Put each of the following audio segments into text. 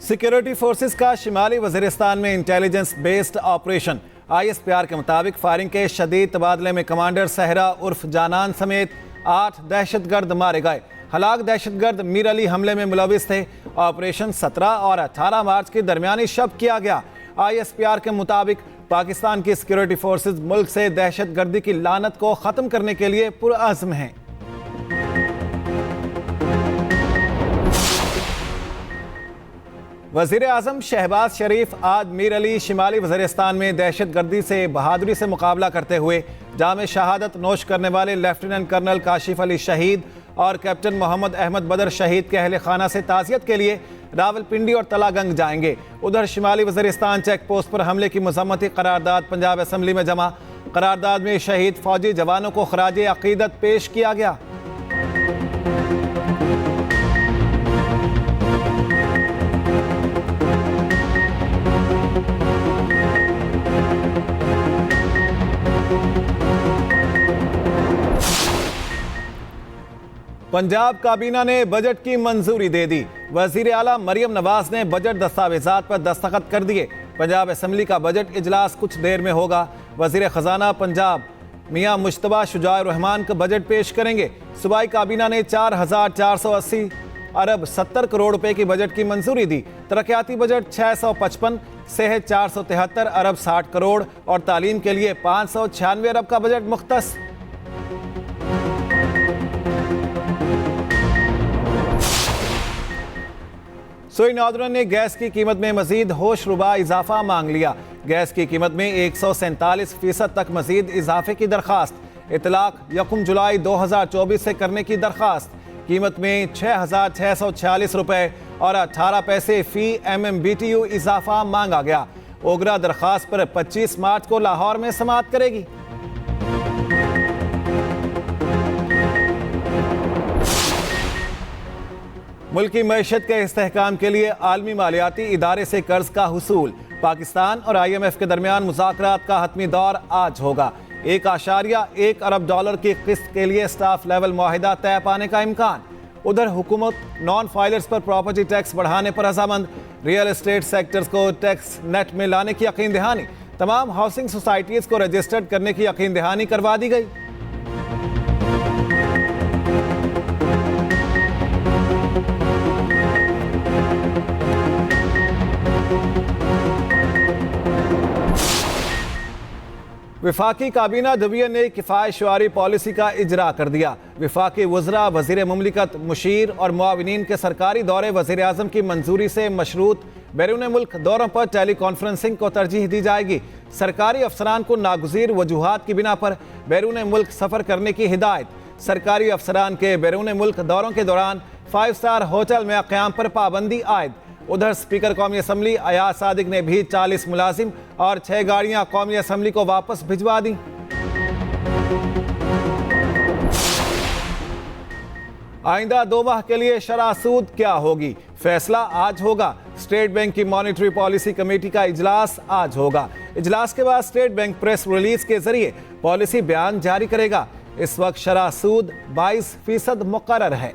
Security forces का शिमाली वजीरिस्तान में intelligence based operation. ISPR के मुताबिक फायरिंग के शदीद तबादले में कमांडर सहरा उर्फ जानान समेत 8 दहशतगर्द मारे गए। हलाक दहशतगर्द मीर अली हमले में मुलविस थे। ऑपरेशन 17 और 18 मार्च के दरमियानी शब किया गया। ISPR के मुताबिक पाकिस्तान की सिक्योरिटी फोर्सेस मुल्क से दहशतगर्दी की लानत को ख़त्म करने के लिए पुरअज़्म हैं। वज़ीर आज़म शहबाज शरीफ आज मीर अली शिमाली वज़ीरिस्तान में दहशतगर्दी से बहादुरी से मुकाबला करते हुए जामे शहादत नोश करने वाले लेफ्टिनेंट कर्नल काशिफ अली शहीद और कैप्टन मोहम्मद अहमद बदर शहीद के अहले खाना से ताज़ियत के लिए रावलपिंडी और तलागंग जाएंगे। उधर शिमाली वज़ीरिस्तान चेक पोस्ट पर हमले की मज़म्मती करारदाद पंजाब असम्बली में जमा। करारदाद में शहीद फौजी जवानों को खराजे अकीदत पेश किया गया। पंजाब काबीना ने बजट की मंजूरी दे दी। वजीर आला मरियम नवाज ने बजट दस्तावेजात पर दस्तखत कर दिए। पंजाब असम्बली का बजट इजलास कुछ देर में होगा। वजीर खजाना पंजाब मियां मुश्तबा शुजाउर रहमान का बजट पेश करेंगे। सूबाई काबीना ने 4,480 अरब 70 करोड़ रुपए की बजट की मंजूरी दी। तरक्याती बजट 655, सेहत 473 अरब 60 करोड़ और तालीम के लिए 596 अरब का बजट मुख्तस। सोई नौजवान ने गैस की कीमत में मजीद होशरुबा इजाफा मांग लिया। गैस की कीमत में 147% तक मजीद इजाफे की दरखास्त। इतलाक 1 जुलाई 2024 से करने की दरखास्त। कीमत में 6,646 रुपए और 18 पैसे फी MMBTU इजाफा मांगा गया। ओगरा दरखास्त पर 25 मार्च को लाहौर में समाअत करेगी। मुल्की मईशत के इस्तेहकाम के लिए आलमी मालियाती इदारे से कर्ज का हुसूल। पाकिस्तान और IMF के दरमियान मुज़ाकरात का हतमी दौर आज होगा। 1.1 अरब डॉलर की किस्त के लिए स्टाफ लेवल मुआहिदा तय पाने का इम्कान। उधर हुकूमत नॉन फाइलर्स पर प्रॉपर्टी टैक्स बढ़ाने पर रजामंद। रियल एस्टेट सेक्टर्स को टैक्स नेट में लाने की यकीन दहानी। तमाम हाउसिंग सोसाइटीज़ को रजिस्टर्ड करने की यकीन दहानी करवा दी गई। विफाकी काबीना दुबिया ने किफ़ायतशुआरी पॉलिसी का इजरा कर दिया। विफाकी वज़रा, वज़ीर मुमलिकत, मुशीर और मुआविनीन के सरकारी दौरे वज़ीर आज़म की मंजूरी से मशरूत बैरून मुल्क दौरों पर टेली कॉन्फ्रेंसिंग को तरजीह दी जाएगी। सरकारी अफसरान को नागुज़ीर वजूहात की बिना पर बैरून मुल्क सफ़र करने की हिदायत। सरकारी अफसरान के बैरून मुल्क दौरों के दौरान 5 स्टार होटल में क़याम पर पाबंदी आयद। उधर स्पीकर कौमी असम्बली अयाज सादिक ने भी 40 मुलाजिम और 6 गाड़ियां कौमी असम्बली को वापस भिजवा दी। आइंदा 2 माह के लिए शरह सूद क्या होगी, फैसला आज होगा। स्टेट बैंक की मॉनिटरी पॉलिसी कमेटी का इजलास आज होगा। इजलास के बाद स्टेट बैंक प्रेस रिलीज के जरिए पॉलिसी बयान जारी करेगा। इस वक्त शरह सूद 22% मुकर्रर है।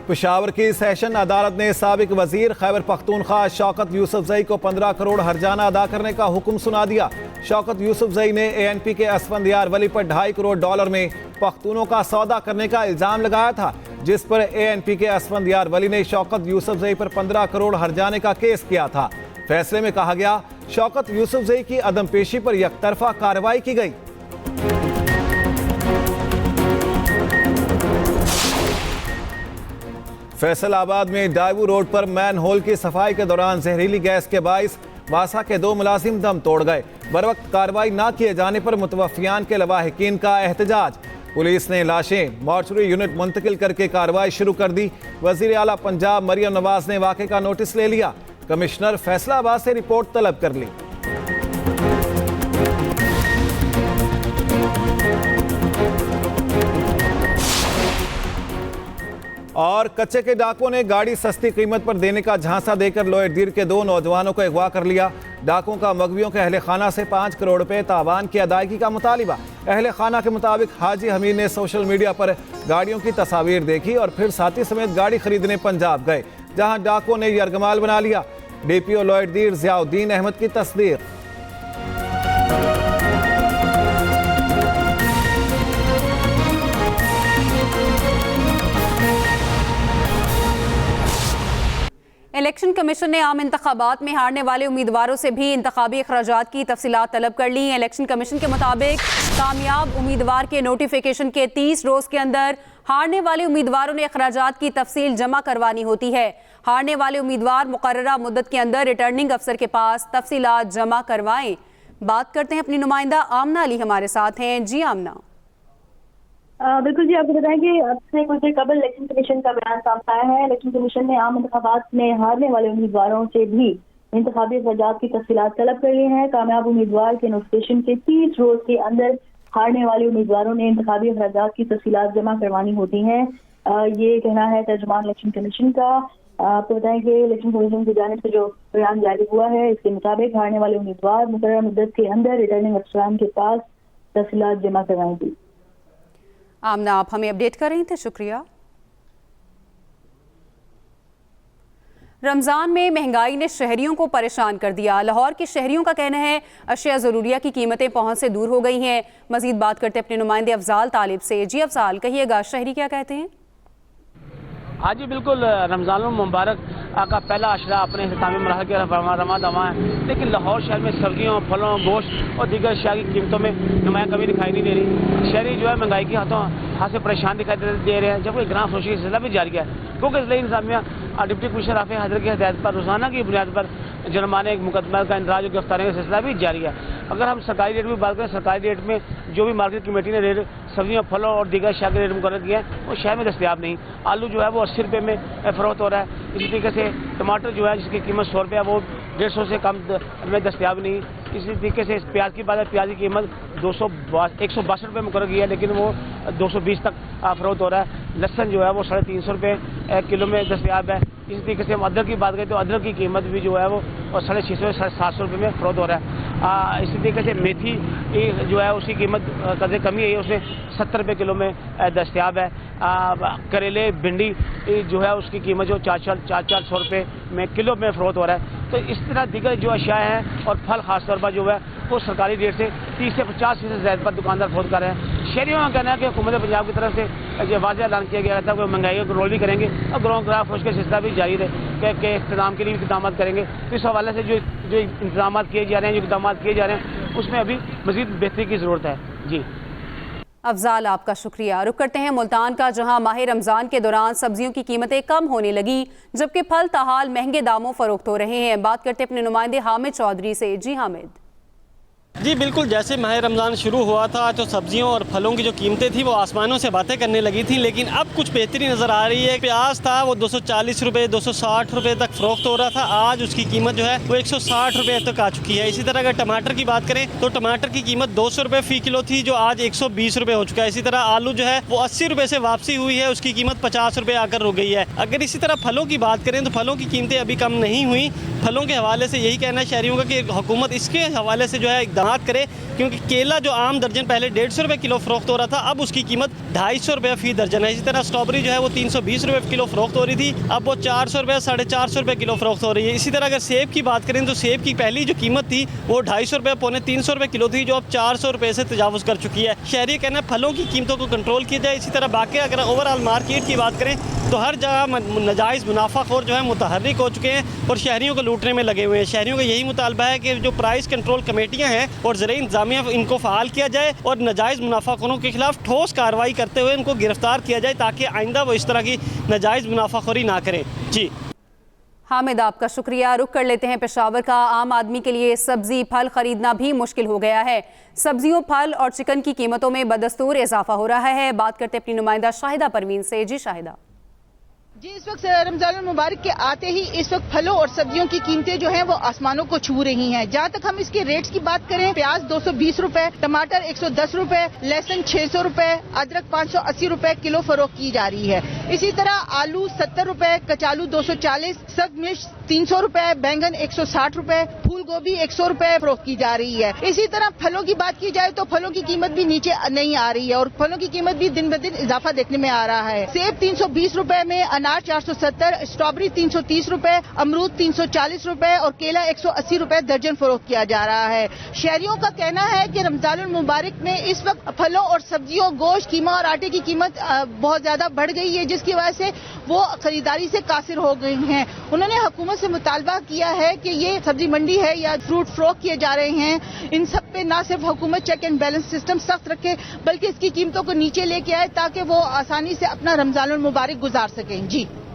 पेशावर की सेशन अदालत ने साबिक वजीर खैबर पख्तूनख्वा शौकत यूसुफजई को 15 करोड़ हर्जाना अदा करने का हुक्म सुना दिया। शौकत यूसुफजई ने ANP के असफंदियार वली पर 2.5 करोड़ डॉलर में पख्तूनों का सौदा करने का इल्जाम लगाया था, जिस पर ANP के असफंदियार वली ने शौकत यूसुफजई पर 15 करोड़ हर्जाने का केस किया था। फैसले में कहा गया, शौकत यूसुफजई की अदम पेशी पर यकतरफा कार्रवाई की गई। फैसलाबाद में डाइवू रोड पर मैन होल की सफाई के दौरान जहरीली गैस के बाइस वासा के 2 मुलाजिम दम तोड़ गए। बरवक्त कार्रवाई न किए जाने पर मुतवफ़ियान के लवाहिकीन का एहतजाज। पुलिस ने लाशें मॉर्चरी यूनिट मुंतकिल करके कार्रवाई शुरू कर दी। वज़ीर आला पंजाब मरियम नवाज ने वाक़े का नोटिस ले लिया। कमिश्नर फैसलाबाद से रिपोर्ट तलब कर ली। और कच्चे के डाकुओं ने गाड़ी सस्ती कीमत पर देने का झांसा देकर लोहेडीर के 2 नौजवानों को अगवा कर लिया। डाकुओं का मगवियों के अहले खाना से 5 करोड़ रुपए तावान की अदायगी का मुतालिबा। अहले खाना के मुताबिक हाजी हमीद ने सोशल मीडिया पर गाड़ियों की तस्वीर देखी और फिर साथी समेत गाड़ी खरीदने पंजाब गए, जहां डाकुओं ने यरगमाल बना लिया। डीपीओ लोहेडीर जियाउद्दीन अहमद की तस्दीक। इलेक्शन कमीशन ने आम इंतखाबात में हारने वाले उम्मीदवारों से भी इंतखाबी अखराजात की तफसीलात तलब कर ली। इलेक्शन कमीशन के मुताबिक कामयाब उम्मीदवार के नोटिफिकेशन के 30 रोज के अंदर हारने वाले उम्मीदवारों ने अखराजात की तफसील जमा करवानी होती है। हारने वाले उम्मीदवार मुकर्ररा मुद्दत के अंदर रिटर्निंग अफसर के पास तफसीलात जमा करवाएं। बात करते हैं अपनी नुमाइंदा आमना अली हमारे साथ हैं। जी आमना। बिल्कुल जी, आपको बताएं कि अब से कुछ देर कबल इलेक्शन कमीशन का बयान सामने आया है। इलेक्शन कमीशन ने आम इंतखाबात में हारने वाले उम्मीदवारों से भी इंतखाबी अखराजात की तफसीलात तलब कर ली हैं। कामयाब उम्मीदवार के नोटिफिकेशन के 30 रोज के अंदर हारने वाले उम्मीदवारों ने इंतखाबी अखराजात की तफसीलात जमा करवानी होती हैं। ये कहना है तर्जुमान इलेक्शन कमीशन का। आपको बताएं कि इलेक्शन कमीशन की जानिब से जो बयान जारी हुआ है, इसके मुताबिक हारने वाले उम्मीदवार मुकर्रर मुद्दत के अंदर रिटर्निंग अफसरान के पास तफसीलात जमा करवाएंगी। आमना, आप हमें अपडेट कर रही थे, शुक्रिया। रमजान में महंगाई ने शहरियों को परेशान कर दिया। लाहौर के शहरियों का कहना है अशिया ज़रूरिया की कीमतें पहुंच से दूर हो गई हैं। मजीद बात करते अपने नुमाइंदे अफजाल तालिब से। जी अफजाल, कहिएगा शहरी क्या कहते हैं? हाँ जी बिल्कुल, रमज़ान मुबारक का पहला अशरा अपने इख्तितामी मरहल के रमा दवा है, लेकिन लाहौर शहर में सब्जियों, फलों, गोश्त और दीगर अशिया की कीमतों में नुमाया कमी दिखाई नहीं दे रही। शहरी जो है महंगाई के हाथ से परेशान दिखाई दे रहे हैं, जबकि ग्राम फरोशी का सिलसिला भी जारी है, क्योंकि इसलिए इंतजामिया डिप्टी कमिश्नर राफे हैदर की हिदायत पर रोजाना की बुनियाद पर जुर्माने मुकदमा का इंदराज और गिरफ्तारी का सिलसिला भी जारी है। अगर हम सरकारी रेट में बात करें, सरकारी रेट में जो भी मार्केट कमेटी ने रेट सब्जियों, फलों और दीगर अशिया के रेट मुकर्रर किए हैं, वो शहर में दस्तयाब नहीं। आलू जो है वो 80 रुपये में फरोख्त हो रहा है। इसी तरीके से टमाटर जो है जिसकी कीमत 100 रुपये है, वो 150 से कम में दस्तयाब नहीं। इसी तरीके से प्याज की बात है, प्याज की कीमत 162 रुपये मुकर्रर की है, लेकिन वो 220 तक फरोख्त हो रहा है। लहसुन जो है वो 350 रुपये किलो में दस्तयाब है। इसी तरीके से हम अदरक की बात करें तो अदरक की कीमत भी जो है वो 650 से 700 रुपये में फरोख्त हो रहा है। इसी तरीके से मेथी जो है उसकी कीमत कदर कमी है, उसमें 70 रुपये किलो में दस्तयाब है। करेले, भिंडी जो है उसकी कीमत जो 400 रुपये में किलो में फरोख्त हो रहा है। तो इस तरह दीगर जो अशिया हैं और फल खासतौर पर जो है वो सरकारी रेट से 30 से 50% ज्यादा पर दुकानदार फरोख्त कर रहे हैं। शहरियों का कहना है कि हुकूमत पंजाब की तरफ से जो वाज़ेह ऐलान किया गया था वो महंगाई को कंट्रोल भी करेंगे और ग्राम फरोश का सिलसिला भी जारी रहे कि इंतजाम के लिए भी इकदाम करेंगे। तो इस हवाले से जो इंतजाम किए जा रहे हैं, जो इकदाम किए जा रहे हैं, उसमें अभी मजीद बेहतरी की ज़रूरत है। जी अफजाल, आपका शुक्रिया। रुक करते हैं मुल्तान का, जहां माह रमजान के दौरान सब्जियों की कीमतें कम होने लगी, जबकि फल ताहाल महंगे दामों फरोख्त हो रहे हैं। बात करते हैं अपने नुमाइंदे हामिद चौधरी से। जी हामिद। जी बिल्कुल, जैसे माह रमज़ान शुरू हुआ था तो सब्जियों और फलों की जो कीमतें थी वो आसमानों से बातें करने लगी थी, लेकिन अब कुछ बेहतरी नज़र आ रही है। प्याज था वो 240 रुपये 260 रुपये तक फ़रोख्त हो रहा था, आज उसकी कीमत जो है वो 160 रुपये तक आ चुकी है। इसी तरह अगर टमाटर की बात करें तो टमाटर की कीमत 200 रुपये फ़ी किलो थी, जो आज 120 रुपये हो चुका है। इसी तरह आलू जो है वो 80 रुपये से वापसी हुई है, उसकी कीमत 50 रुपये आकर रुक गई है। अगर इसी तरह फलों की बात करें तो फलों की कीमतें अभी कम नहीं हुई। फलों के हवाले से यही कहना है शहरियों का कि हुकूमत इसके हवाले से जो है इक़दाम करे, क्योंकि केला जो आम दर्जन पहले 150 रुपये किलो फरोख्त हो रहा था, अब उसकी कीमत 250 रुपये फ़ी दर्जन है। इसी तरह स्ट्रॉबेरी जो है वो 320 रुपये किलो फरोख्त हो रही थी, अब वो 400 रुपये 450 रुपये किलो फरोख्त हो रही है। इसी तरह अगर सेब की बात करें तो सेब की पहली जो कीमत थी वो 250 रुपये पौने 300 रुपये किलो थी, जो अब 400 रुपये से तजावुज़ कर चुकी है। शहरी कहना है फलों की कीमतों को कंट्रोल किया जाए। इसी तरह बाकी अगर ओवरऑल मार्केट की बात करें तो हर जगह नाजायज़ मुनाफाखोर जो है मुतहर्रिक हो चुके हैं और शहरियों को लूटने में लगे हुए हैं। शहरियों का यही मुतालबा है कि जो प्राइस कंट्रोल कमेटियाँ हैं और ज़राई इंतज़ामिया इनको फ़ाल किया जाए और नाजायज़ मुनाफाखोरों के खिलाफ ठोस कार्रवाई करते हुए इनको गिरफ्तार किया जाए, ताकि आइंदा वो इस तरह की नाजायज़ मुनाफाखोरी ना करें। जी हामिद, आपका शुक्रिया। रुक कर लेते हैं पेशावर का। आम आदमी के लिए सब्जी फल खरीदना भी मुश्किल हो गया है। सब्जियों, फल और चिकन की कीमतों में बदस्तूर इजाफा हो रहा है। बात करते अपनी नुमाइंदा शाहिदा परवीन से। जी शाहिदा। जी, इस वक्त रमजान मुबारक के आते ही इस वक्त फलों और सब्जियों की कीमतें जो हैं वो आसमानों को छू रही हैं। जहां तक हम इसके रेट्स की बात करें, प्याज 220 रुपए, टमाटर 110 रुपए, लहसुन 600 रुपए, अदरक 580 रुपए किलो फरोख्त की जा रही है। इसी तरह आलू 70 रुपए, कचालू 240, सब्ज मिर्च 300 रुपए, बैंगन 160 रुपए, फूल गोभी 100 रुपए फरोख्त की जा रही है। इसी तरह फलों की बात की जाए तो फलों की कीमत भी नीचे नहीं आ रही है और फलों की कीमत भी दिन ब दिन इजाफा देखने में आ रहा है। सेब 320 रुपए में, अनार 470, स्ट्रॉबेरी 330 रुपए, अमरूद 340 रुपए और केला 180 रुपए दर्जन फरोख्त किया जा रहा है। शहरियों का कहना है कि रमजानुल मुबारक में इस वक्त फलों और सब्जियों, गोश्त, कीमा और आटे की कीमत बहुत ज्यादा बढ़ गई है, जिसकी वजह से वो खरीदारी से कासिर हो गई हैं। उन्होंने हुकूमत से मुतालबा किया है कि ये सब्जी मंडी है या फ्रूट फरोख्त किए जा रहे हैं, इन सब पे ना सिर्फ हुकूमत चेक एंड बैलेंस सिस्टम सख्त रखे बल्कि इसकी कीमतों को नीचे लेके आए ताकि वो आसानी से अपना रमजानुल मुबारक गुजार सकें। जी।